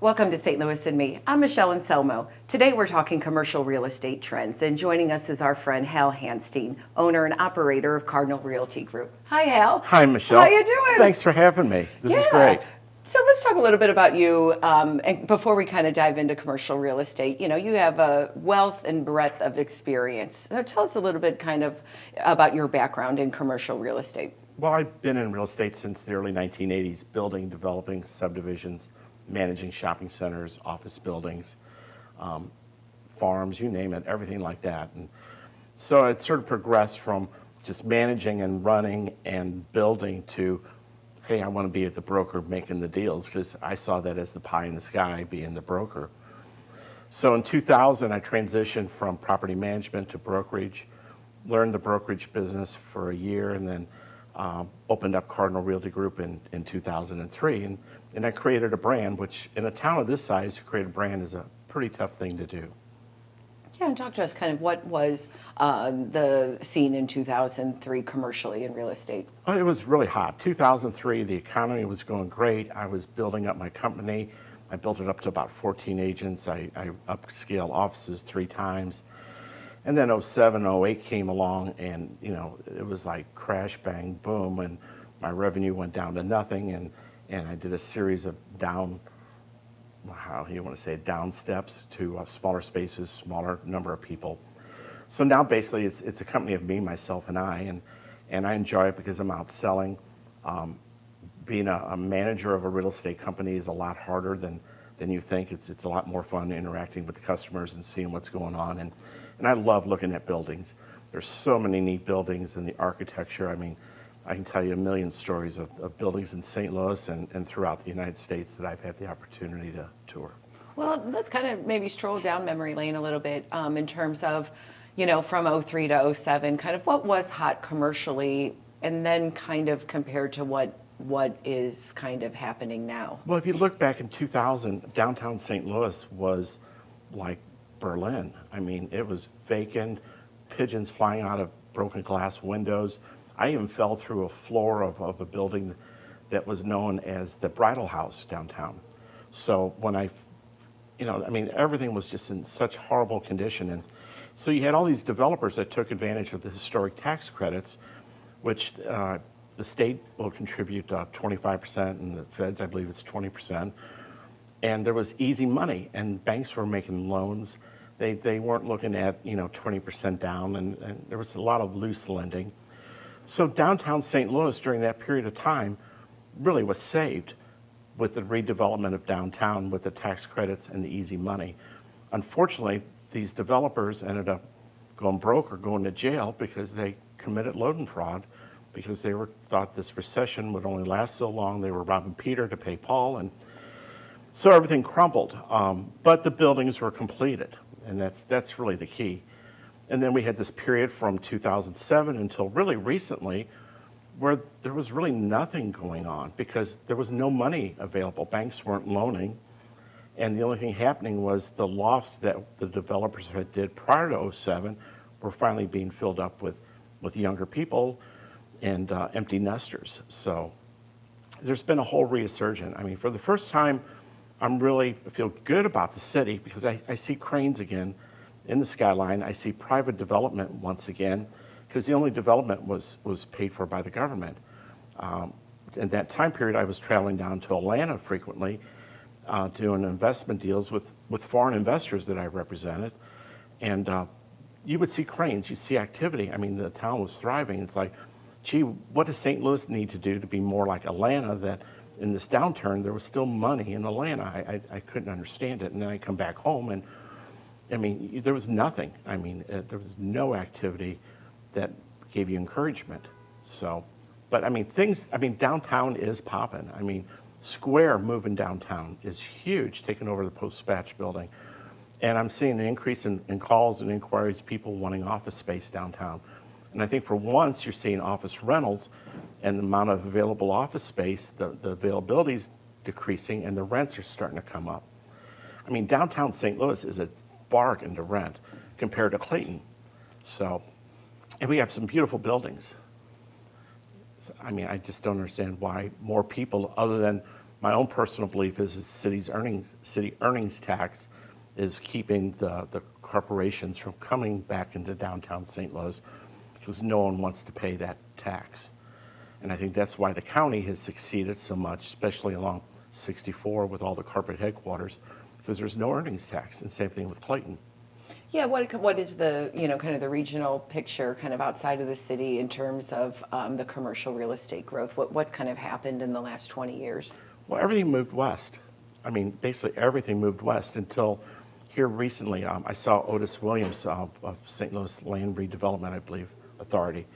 Welcome to St. Louis and Me. I'm Michelle Anselmo. Today we're talking commercial real estate trends, and joining us is our friend Hal Hanstein, owner and operator of Cardinal Realty Group. Hi, Hal. Hi, Michelle. How you doing? Thanks for having me. This is great. So let's talk a little bit about you, and before we kind of dive into commercial real estate. You know, you have a wealth and breadth of experience. So tell us a little bit kind of about your background in commercial real estate. Well, I've been in real estate since the early 1980s, building, developing subdivisions, managing shopping centers, office buildings, farms, you name it, everything like that. And so it sort of progressed from just managing and running and building to, hey, I want to be at the broker making the deals, because I saw that as the pie in the sky, being the broker. So in 2000, I transitioned from property management to brokerage, learned the brokerage business for a year, and then opened up Cardinal Realty Group in 2003. And I created a brand, which in a town of this size, to create a brand is a pretty tough thing to do. Yeah, and talk to us kind of what was the scene in 2003 commercially in real estate. Well, it was really hot. 2003, the economy was going great. I was building up my company. I built it up to about 14 agents. I upscaled offices 3 times. And then 07, 08 came along, and you know, it was like crash, bang, boom, and my revenue went down to nothing, and I did a series of down steps to smaller spaces, smaller number of people. So now basically it's a company of me, myself, and I, and I enjoy it because I'm out selling. Being a manager of a real estate company is a lot harder than you think. It's a lot more fun interacting with the customers and seeing what's going on, and I love looking at buildings. There's so many neat buildings, and the architecture. I mean, I can tell you a million stories of buildings in St. Louis and throughout the United States that I've had the opportunity to tour. Well, let's kind of maybe stroll down memory lane a little bit in terms of, you know, from 03 to 07, kind of what was hot commercially, and then kind of compared to what is kind of happening now. Well, if you look back in 2000, downtown St. Louis was like Berlin. I mean, it was vacant, pigeons flying out of broken glass windows. I even fell through a floor of a building that was known as the Bridal House downtown. So when everything was just in such horrible condition. And so you had all these developers that took advantage of the historic tax credits, which the state will contribute 25%, and the feds, I believe it's 20%. And there was easy money, and banks were making loans. They weren't looking at 20% down, and there was a lot of loose lending. So downtown St. Louis during that period of time really was saved with the redevelopment of downtown, with the tax credits and the easy money. Unfortunately, these developers ended up going broke or going to jail because they committed loan fraud, because they thought this recession would only last so long. They were robbing Peter to pay Paul, and so everything crumbled. But the buildings were completed, and that's really the key. And then we had this period from 2007 until really recently where there was really nothing going on because there was no money available. Banks weren't loaning. And the only thing happening was the lofts that the developers had did prior to 07 were finally being filled up with younger people and empty nesters. So there's been a whole resurgence. I mean, for the first time, I feel good about the city because I see cranes again in the skyline. I see private development once again, because the only development was paid for by the government. In that time period, I was traveling down to Atlanta frequently, doing investment deals with foreign investors that I represented. And you would see cranes, you see activity. I mean, the town was thriving. It's like, gee, what does St. Louis need to do to be more like Atlanta, that in this downturn, there was still money in Atlanta? I couldn't understand it. And then I come back home, and I mean, there was nothing. I mean, there was no activity that gave you encouragement. So, but I mean, downtown is popping. I mean, Square moving downtown is huge, taking over the Post-Dispatch building. And I'm seeing an increase in calls and inquiries, people wanting office space downtown. And I think for once, you're seeing office rentals, and the amount of available office space, the availability is decreasing, and the rents are starting to come up. I mean, downtown St. Louis is a bargain to rent compared to Clayton. So, and we have some beautiful buildings. So, I mean, I just don't understand why more people, other than My own personal belief is the city earnings tax is keeping the corporations from coming back into downtown St. Louis because no one wants to pay that tax. And I think that's why the county has succeeded so much, especially along 64 with all the corporate headquarters, because there's no earnings tax, and same thing with Clayton. Yeah, what is the, kind of the regional picture kind of outside of the city in terms of the commercial real estate growth? What kind of happened in the last 20 years? Well, everything moved west. I mean, basically everything moved west until here recently. I saw Otis Williams of St. Louis Land Redevelopment, I believe, Authority.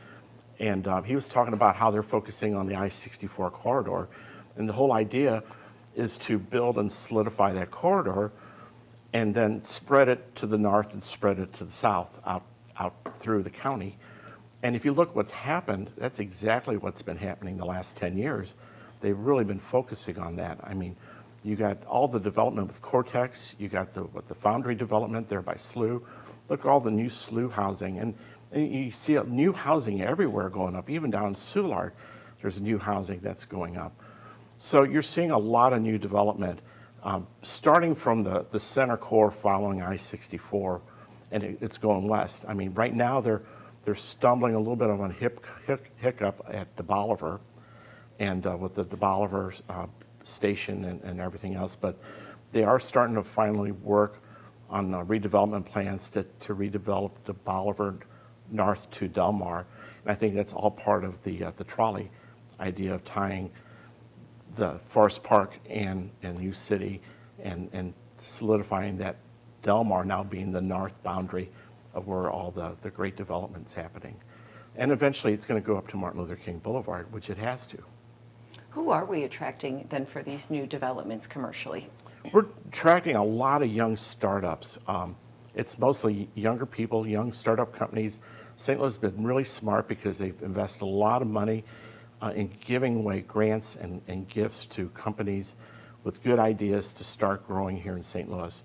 And he was talking about how they're focusing on the I-64 corridor. And the whole idea is to build and solidify that corridor and then spread it to the north and spread it to the south out through the county. And if you look what's happened, that's exactly what's been happening the last 10 years. They've really been focusing on that. I mean, you got all the development with Cortex, you got the Foundry development there by SLU. Look at all the new SLU housing. And you see new housing everywhere going up, even down in Soulard, there's new housing that's going up. So you're seeing a lot of new development, starting from the center core following I-64, and it's going west. I mean, right now they're stumbling a little bit on a hiccup at De Bolivar, and with the De Bolivar station and everything else, but they are starting to finally work on redevelopment plans to redevelop De Bolivar north to Del Mar, and I think that's all part of the trolley idea of tying the Forest Park and New City and solidifying that Del Mar now being the north boundary of where all the great development's happening. And eventually it's going to go up to Martin Luther King Boulevard, which it has to. Who are we attracting then for these new developments commercially? We're attracting a lot of young startups. It's mostly younger people, young startup companies. St. Louis has been really smart because they've invested a lot of money in giving away grants and gifts to companies with good ideas to start growing here in St. Louis.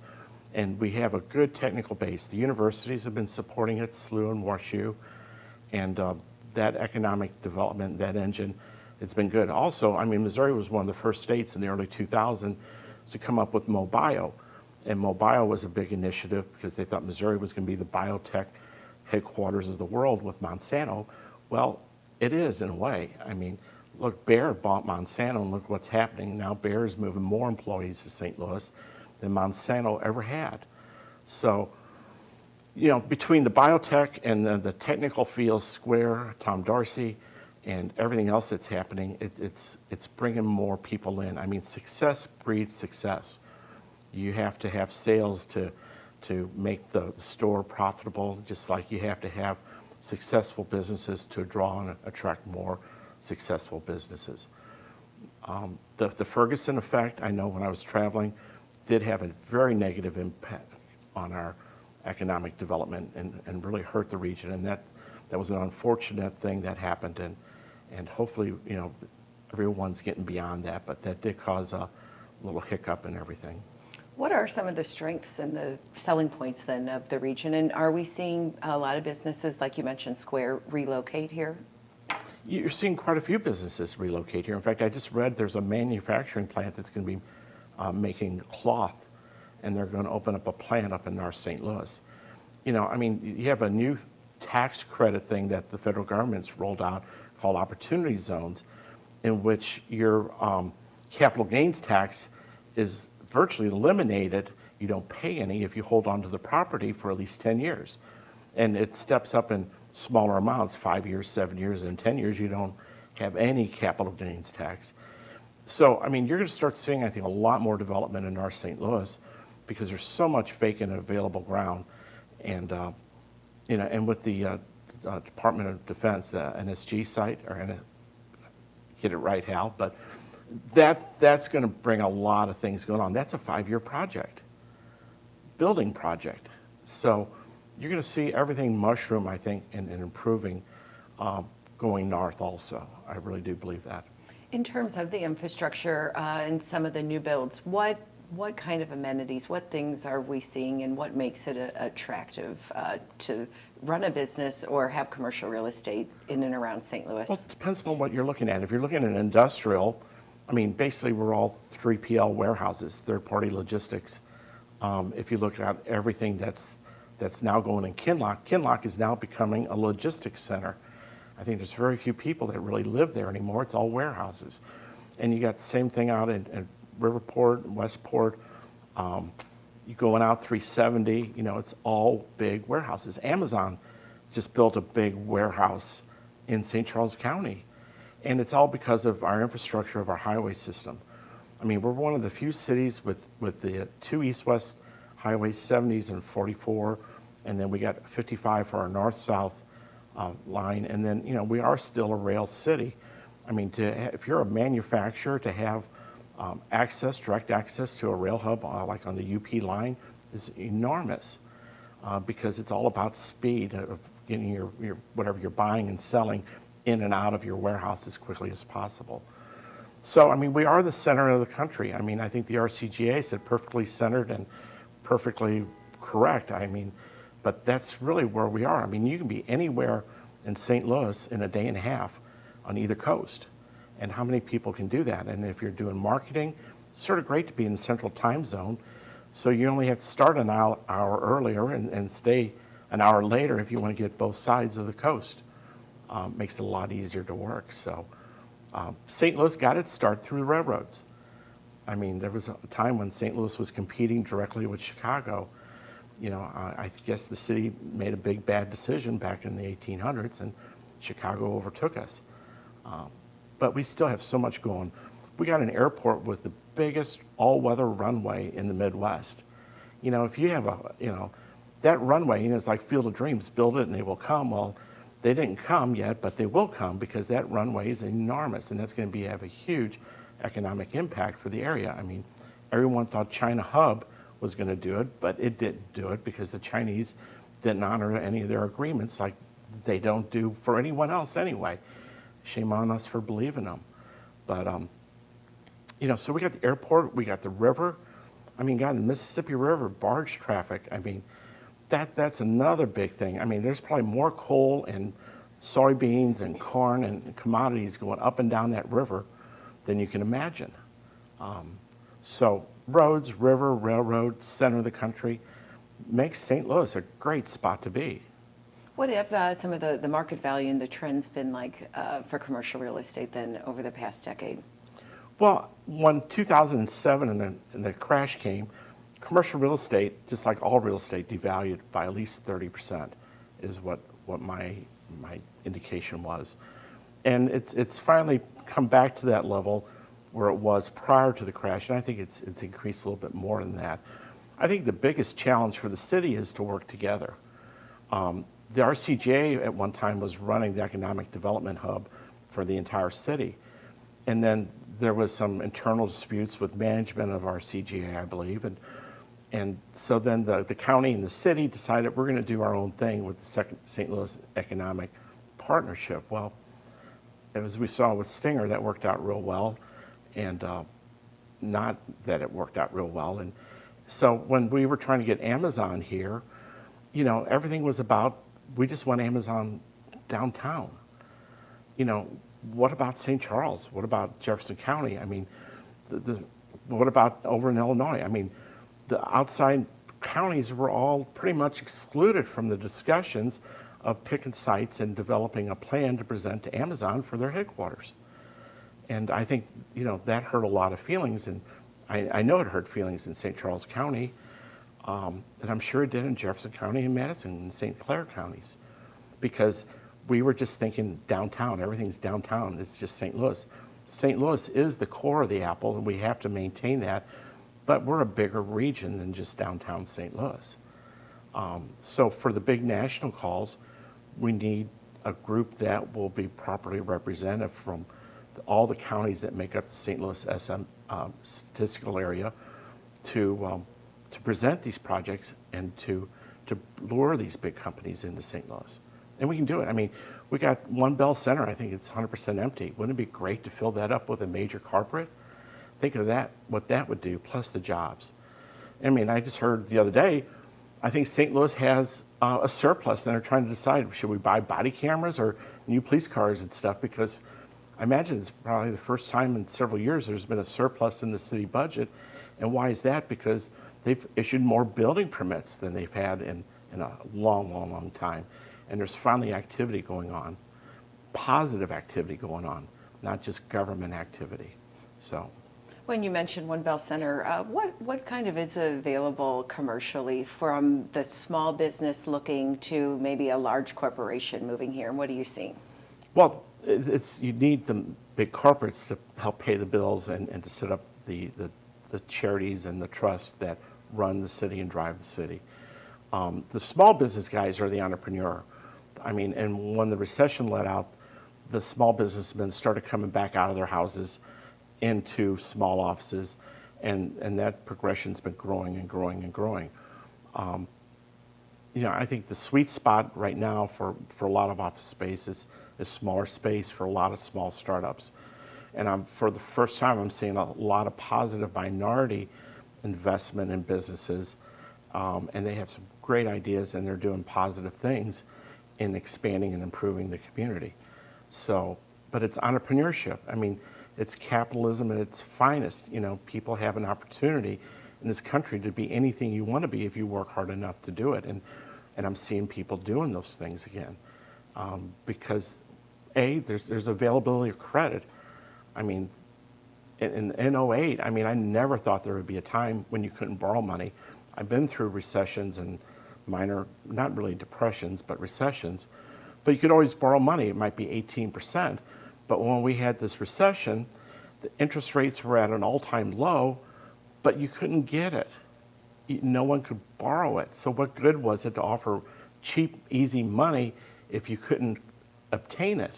And we have a good technical base. The universities have been supporting it, SLU and WashU, and that economic development, that engine, it's been good. Also, I mean, Missouri was one of the first states in the early 2000s to come up with MoBio. And MoBio was a big initiative because they thought Missouri was going to be the biotech headquarters of the world with Monsanto. Well, it is in a way. I mean, look, Bayer bought Monsanto and look what's happening. Now Bayer is moving more employees to St. Louis than Monsanto ever had. So, between the biotech and the technical field, Square, Tom Dorsey, and everything else that's happening, it's bringing more people in. I mean, success breeds success. You have to have sales to make the store profitable, just like you have to have successful businesses to draw and attract more successful businesses. The Ferguson effect, I know when I was traveling, did have a very negative impact on our economic development and really hurt the region. And that was an unfortunate thing that happened. And hopefully, everyone's getting beyond that. But that did cause a little hiccup and everything. What are some of the strengths and the selling points then of the region? And are we seeing a lot of businesses, like you mentioned, Square, relocate here? You're seeing quite a few businesses relocate here. In fact, I just read there's a manufacturing plant that's going to be making cloth, and they're going to open up a plant up in North St. Louis. You have a new tax credit thing that the federal government's rolled out called opportunity zones, in which your capital gains tax is virtually eliminated. You don't pay any if you hold on to the property for at least 10 years. And it steps up in smaller amounts, 5 years, 7 years, and 10 years, you don't have any capital gains tax. So, I mean, you're going to start seeing, I think, a lot more development in North St. Louis because there's so much vacant and available ground. And, and with the Department of Defense, the NSG site, get it right, Hal, but that's going to bring a lot of things going on. That's a 5-year project, building project. So you're going to see everything mushroom, I think, and improving going north also. I really do believe that. In terms of the infrastructure and some of the new builds, what kind of amenities, what things are we seeing, and what makes it attractive to run a business or have commercial real estate in and around St. Louis? Well, it depends on what you're looking at. If you're looking at industrial, I mean, basically we're all 3PL warehouses, third-party logistics. If you look at everything that's now going in Kinloch, Kinloch is now becoming a logistics center. I think there's very few people that really live there anymore. It's all warehouses. And you got the same thing out in Riverport, Westport. You going out 370, it's all big warehouses. Amazon just built a big warehouse in St. Charles County. And it's all because of our infrastructure of our highway system. I mean, we're one of the few cities with the two east-west highways, 70s and 44, and then we got 55 for our north-south line. And then, we are still a rail city. I mean, if you're a manufacturer, to have direct access to a rail hub like on the UP line is enormous because it's all about speed of getting your whatever you're buying and selling in and out of your warehouse as quickly as possible. So, I mean, we are the center of the country. I mean, I think the RCGA said perfectly centered and perfectly correct. I mean, but that's really where we are. I mean, you can be anywhere in St. Louis in a day and a half on either coast. And how many people can do that? And if you're doing marketing, it's sort of great to be in the central time zone. So you only have to start an hour earlier and stay an hour later if you want to get both sides of the coast. Makes it a lot easier to work. So St. Louis got its start through the railroads. I mean, there was a time when St. Louis was competing directly with Chicago. I guess the city made a big bad decision back in the 1800s, and Chicago overtook us. But we still have so much going. We got an airport with the biggest all-weather runway in the Midwest. If you have that runway, it's like Field of Dreams, build it and they will come. Well, they didn't come yet, but they will come because that runway is enormous, and that's going to have a huge economic impact for the area. I mean, everyone thought China Hub was going to do it, but it didn't do it because the Chinese didn't honor any of their agreements like they don't do for anyone else anyway. Shame on us for believing them. But, so we got the airport, we got the river. I mean, God, the Mississippi River, barge traffic. I mean, that's another big thing. I mean, there's probably more coal and soybeans and corn and commodities going up and down that river than you can imagine. So roads, river, railroad, center of the country makes St. Louis a great spot to be. What have some of the market value and the trends been like for commercial real estate then over the past decade? Well, when 2007 and the crash came, commercial real estate, just like all real estate, devalued by at least 30%, is what my indication was. And it's finally come back to that level where it was prior to the crash, and I think it's increased a little bit more than that. I think the biggest challenge for the city is to work together. The RCGA at one time was running the economic development hub for the entire city. And then there was some internal disputes with management of RCGA, I believe. And so then the county and the city decided we're going to do our own thing with the St. Louis Economic Partnership. Well, as we saw with Stinger, that worked out real well. And not that it worked out real well. And so when we were trying to get Amazon here, everything was about, we just want Amazon downtown. What about St. Charles? What about Jefferson County? I mean, what about over in Illinois? I mean, the outside counties were all pretty much excluded from the discussions of picking sites and developing a plan to present to Amazon for their headquarters. And I think, that hurt a lot of feelings, and I know it hurt feelings in St. Charles County, and I'm sure it did in Jefferson County and Madison and St. Clair counties, because we were just thinking downtown, everything's downtown, it's just St. Louis. St. Louis is the core of the apple, and we have to maintain that, but we're a bigger region than just downtown St. Louis. So for the big national calls, we need a group that will be properly represented from all the counties that make up the St. Louis SM statistical area to present these projects and to lure these big companies into St. Louis. And we can do it. I mean, we got One Bell Center, I think it's 100% empty. Wouldn't it be great to fill that up with a major corporate? Think of that, what that would do, plus the jobs. I mean, I just heard the other day, I think St. Louis has a surplus, and they're trying to decide, should we buy body cameras or new police cars and stuff? Because I imagine it's probably the first time in several years there's been a surplus in the city budget. And why is that? Because they've issued more building permits than they've had in a long, long, long time. And there's finally activity going on, positive activity going on, not just government activity. So. When you mentioned One Bell Center, what kind of is available commercially from the small business looking to maybe a large corporation moving here? And what are you seeing? Well, it's you need the big corporates to help pay the bills and to set up the charities and the trusts that run the city and drive the city. The small business guys are the entrepreneur. I mean, and when the recession let out, the small businessmen started coming back out of their houses into small offices, and that progression's been growing and growing and growing. I think the sweet spot right now for a lot of office space is smaller space for a lot of small startups. And for the first time, I'm seeing a lot of positive minority investment in businesses, and they have some great ideas, and they're doing positive things in expanding and improving the community. So, but it's entrepreneurship. I mean, it's capitalism at its finest. People have an opportunity in this country to be anything you want to be if you work hard enough to do it. And I'm seeing people doing those things again. Because there's availability of credit. I mean, in '08, I never thought there would be a time when you couldn't borrow money. I've been through recessions and minor, not really depressions, but recessions. But you could always borrow money. It might be 18%. But when we had this recession, the interest rates were at an all-time low, but you couldn't get it. No one could borrow it. So what good was it to offer cheap, easy money if you couldn't obtain it?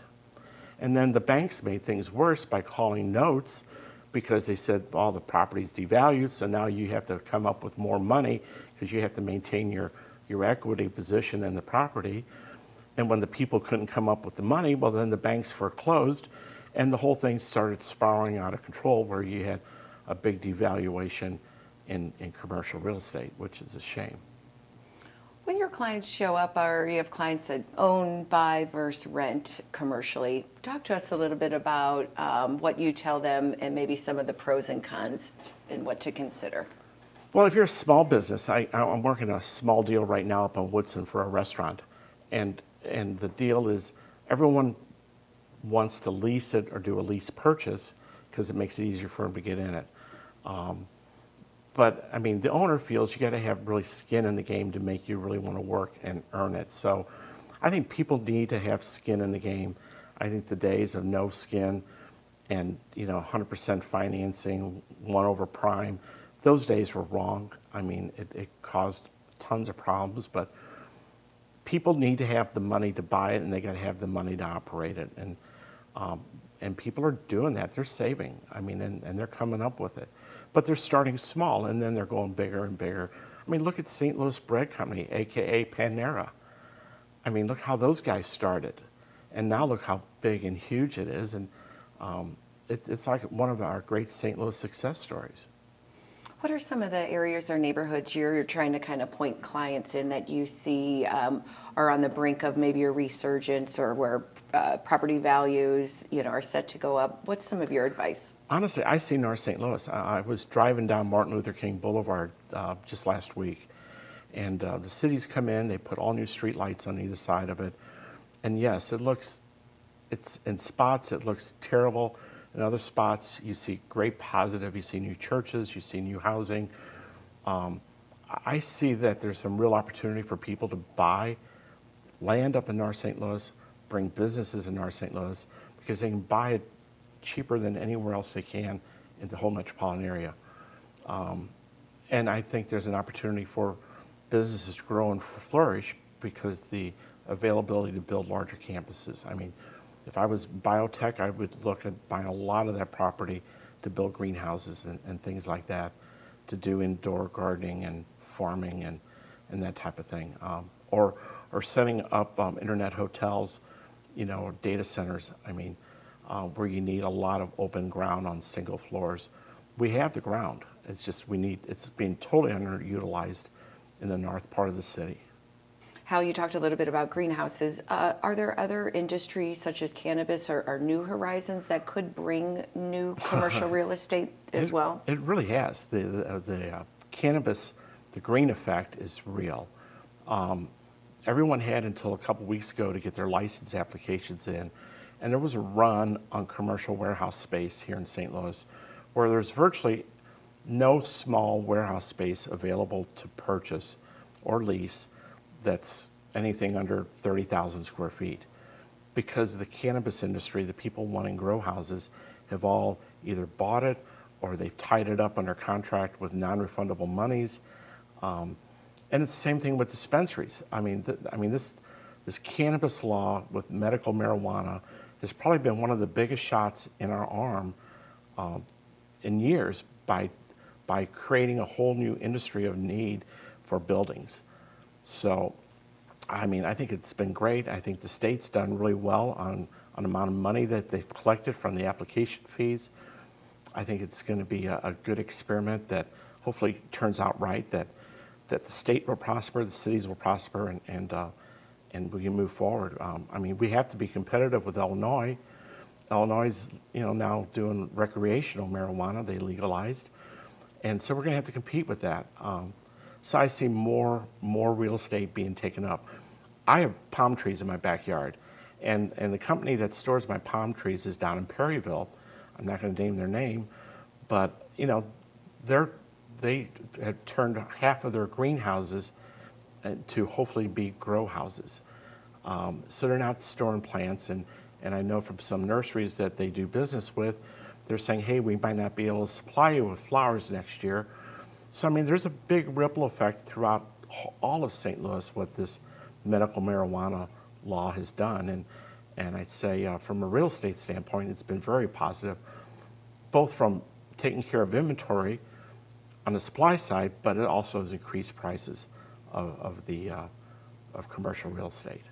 And then the banks made things worse by calling notes because they said, all the property's devalued, so now you have to come up with more money because you have to maintain your equity position in the property. And when the people couldn't come up with the money, well, then the banks foreclosed, and the whole thing started spiraling out of control where you had a big devaluation in commercial real estate, which is a shame. When your clients show up, or you have clients that own, buy, versus rent commercially, talk to us a little bit about what you tell them and maybe some of the pros and cons and what to consider. Well, if you're a small business, I'm working a small deal right now up on Woodson for a restaurant. And the deal is everyone wants to lease it or do a lease purchase because it makes it easier for them to get in it. But the owner feels you got to have really skin in the game to make you really want to work and earn it. So I think people need to have skin in the game. I think the days of no skin and 100% financing, 1 over prime, those days were wrong. It caused tons of problems, but people need to have the money to buy it, and they got to have the money to operate it. And people are doing that. They're saving. And they're coming up with it. But they're starting small, and then they're going bigger and bigger. Look at St. Louis Bread Company, a.k.a. Panera. Look how those guys started. And now look how big and huge it is. And it's like one of our great St. Louis success stories. What are some of the areas or neighborhoods you're trying to kind of point clients in that you see are on the brink of maybe a resurgence, or where property values, are set to go up? What's some of your advice? Honestly, I see North St. Louis. I was driving down Martin Luther King Boulevard just last week, and the city's come in. They put all new street lights on either side of it, and yes, it's in spots it looks terrible. In other spots, you see great positive. You see new churches. You see new housing. I see that there's some real opportunity for people to buy land up in North St. Louis, bring businesses in North St. Louis, because they can buy it cheaper than anywhere else they can in the whole metropolitan area. And I think there's an opportunity for businesses to grow and flourish because the availability to build larger campuses. If I was biotech, I would look at buying a lot of that property to build greenhouses and things like that, to do indoor gardening and farming and that type of thing. Or setting up internet hotels, or data centers, where you need a lot of open ground on single floors. We have the ground. It's just it's being totally underutilized in the north part of the city. how you talked a little bit about greenhouses. Are there other industries such as cannabis or new horizons that could bring new commercial real estate as well? It really has. The cannabis, the green effect is real. Everyone had until a couple weeks ago to get their license applications in, and there was a run on commercial warehouse space here in St. Louis where there's virtually no small warehouse space available to purchase or lease that's anything under 30,000 square feet. Because the cannabis industry, the people wanting grow houses, have all either bought it or they've tied it up under contract with non-refundable monies. And it's the same thing with dispensaries. This cannabis law with medical marijuana has probably been one of the biggest shots in our arm in years by creating a whole new industry of need for buildings. So, I think it's been great. I think the state's done really well on the amount of money that they've collected from the application fees. I think it's going to be a good experiment that hopefully turns out right, that the state will prosper, the cities will prosper, and we can move forward. We have to be competitive with Illinois. Illinois is now doing recreational marijuana. They legalized. And so we're going to have to compete with that. So I see more real estate being taken up. I have palm trees in my backyard, and the company that stores my palm trees is down in Perryville. I'm not going to name their name, but they have turned half of their greenhouses to hopefully be grow houses. So they're not storing plants, and I know from some nurseries that they do business with, they're saying, hey, we might not be able to supply you with flowers next year. So, there's a big ripple effect throughout all of St. Louis what this medical marijuana law has done. And I'd say from a real estate standpoint, it's been very positive, both from taking care of inventory on the supply side, but it also has increased prices of commercial real estate.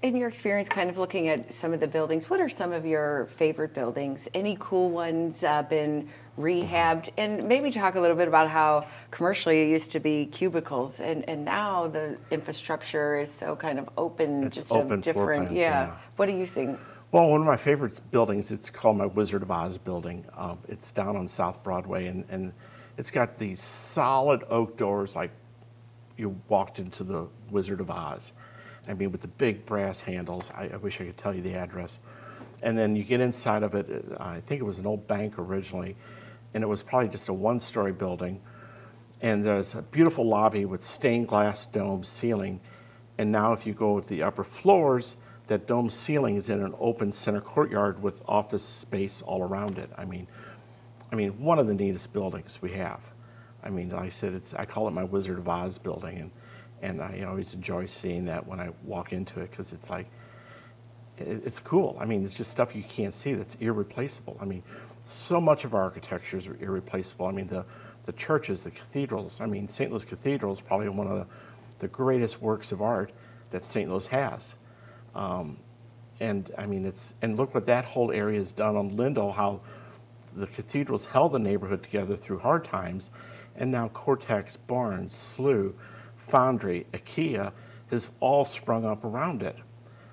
In your experience, kind of looking at some of the buildings, what are some of your favorite buildings? Any cool ones been rehabbed? And maybe talk a little bit about how commercially it used to be cubicles, and now the infrastructure is so kind of open, It's just open a different, floor plans, yeah. What are you seeing? Well, one of my favorite buildings, it's called my Wizard of Oz building. It's down on South Broadway, and it's got these solid oak doors like you walked into the Wizard of Oz. With the big brass handles. I wish I could tell you the address. And then you get inside of it, I think it was an old bank originally, and it was probably just a one-story building. And there's a beautiful lobby with stained glass dome ceiling. And now if you go to the upper floors, that dome ceiling is in an open center courtyard with office space all around it. One of the neatest buildings we have. Like I said, I call it my Wizard of Oz building, and I always enjoy seeing that when I walk into it because it's like, it's cool. It's just stuff you can't see that's irreplaceable. So much of our architecture is irreplaceable. The churches, the cathedrals. St. Louis Cathedral is probably one of the greatest works of art that St. Louis has. And look what that whole area has done on Lindell, how the cathedrals held the neighborhood together through hard times, and now Cortex, Barnes, Slough, Foundry, IKEA has all sprung up around it.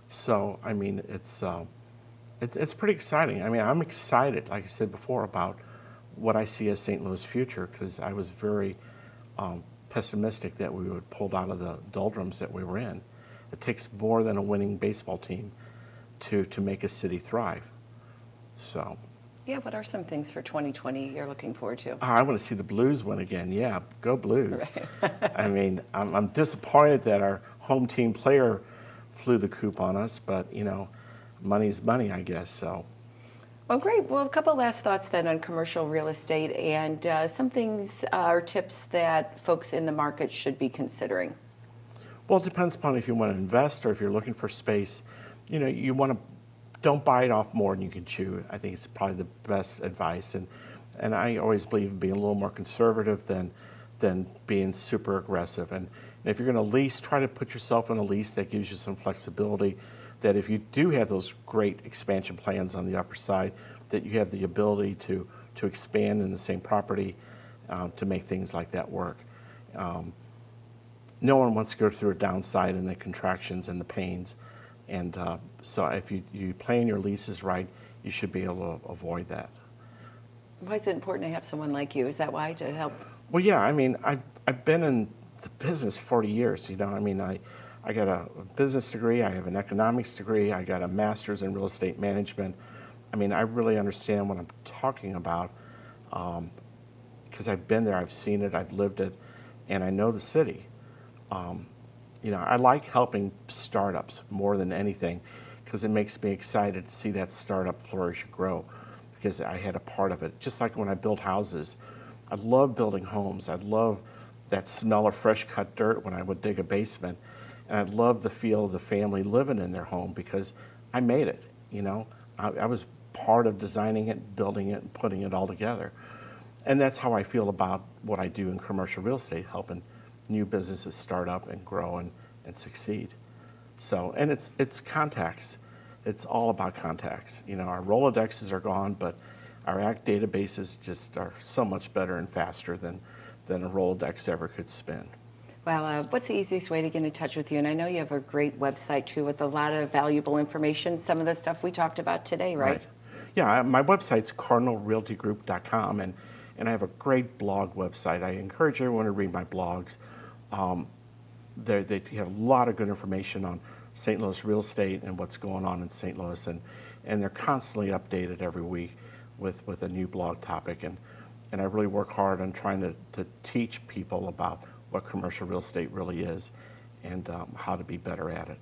So, it's pretty exciting. I'm excited, like I said before, about what I see as St. Louis' future, because I was very pessimistic that we would pull out of the doldrums that we were in. It takes more than a winning baseball team to make a city thrive. So. Yeah, what are some things for 2020 you're looking forward to? I want to see the Blues win again. Yeah, go Blues. Right. I'm disappointed that our home team player flew the coop on us, but, money's money, I guess, so. Well, great. Well, a couple last thoughts then on commercial real estate and some things or tips that folks in the market should be considering. Well, it depends upon if you want to invest or if you're looking for space. You want to don't bite off more than you can chew. I think it's probably the best advice. And I always believe in being a little more conservative than being super aggressive. And if you're going to lease, try to put yourself in a lease that gives you some flexibility, that if you do have those great expansion plans on the upper side, that you have the ability to expand in the same property to make things like that work. no one wants to go through a downside and the contractions and the pains. And so if you plan your leases right, you should be able to avoid that. Why is it important to have someone like you? Is that why, to help? Well, yeah, I mean, I've been in the business 40 years, you know. I mean, I got a business degree, I have an economics degree, I got a master's in real estate management. I mean, I really understand what I'm talking about because I've been there, I've seen it, I've lived it, and I know the city. You know, I like helping startups more than anything because it makes me excited to see that startup flourish and grow because I had a part of it. Just like when I built houses, I love building homes. I love that smell of fresh cut dirt when I would dig a basement. And I love the feel of the family living in their home because I made it, you know. I was part of designing it, building it, and putting it all together. And that's how I feel about what I do in commercial real estate, helping new businesses start up and grow and succeed. So, and it's contacts. It's all about contacts. You know, our Rolodexes are gone, but our ACT databases just are so much better and faster than a Rolodex ever could spin. Well, what's the easiest way to get in touch with you? And I know you have a great website too with a lot of valuable information, some of the stuff we talked about today, right? Yeah, my website's cardinalrealtygroup.com, and I have a great blog website. I encourage everyone to read my blogs. They have a lot of good information on St. Louis real estate and what's going on in St. Louis, and they're constantly updated every week with a new blog topic. And I really work hard on trying to teach people about what commercial real estate really is and how to be better at it.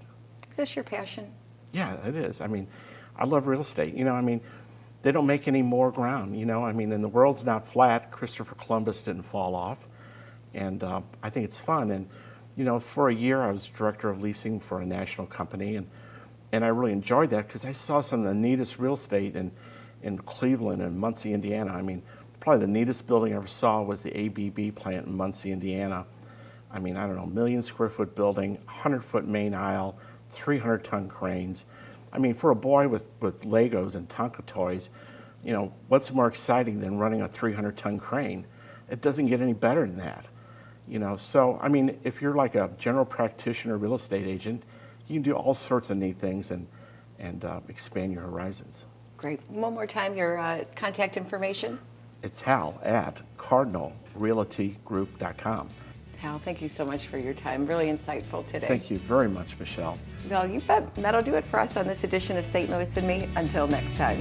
Is this your passion? Yeah, it is. I mean, I love real estate. You know, I mean, they don't make any more ground, you know. I mean, and the world's not flat. Christopher Columbus didn't fall off. And I think it's fun. And, you know, for a year I was director of leasing for a national company. And I really enjoyed that because I saw some of the neatest real estate in Cleveland and Muncie, Indiana. I mean, probably the neatest building I ever saw was the ABB plant in Muncie, Indiana. I mean, I don't know, 1 million square foot building, 100-foot main aisle, 300-ton cranes. I mean, for a boy with Legos and Tonka toys, you know, what's more exciting than running a 300-ton crane? It doesn't get any better than that. You know, so, I mean, if you're like a general practitioner, real estate agent, you can do all sorts of neat things and expand your horizons. Great. One more time, your contact information. It's Hal at cardinalrealtygroup.com. Hal, thank you so much for your time. Really insightful today. Thank you very much, Michelle. Well, you bet. That'll do it for us on this edition of St. Louis and Me. Until next time.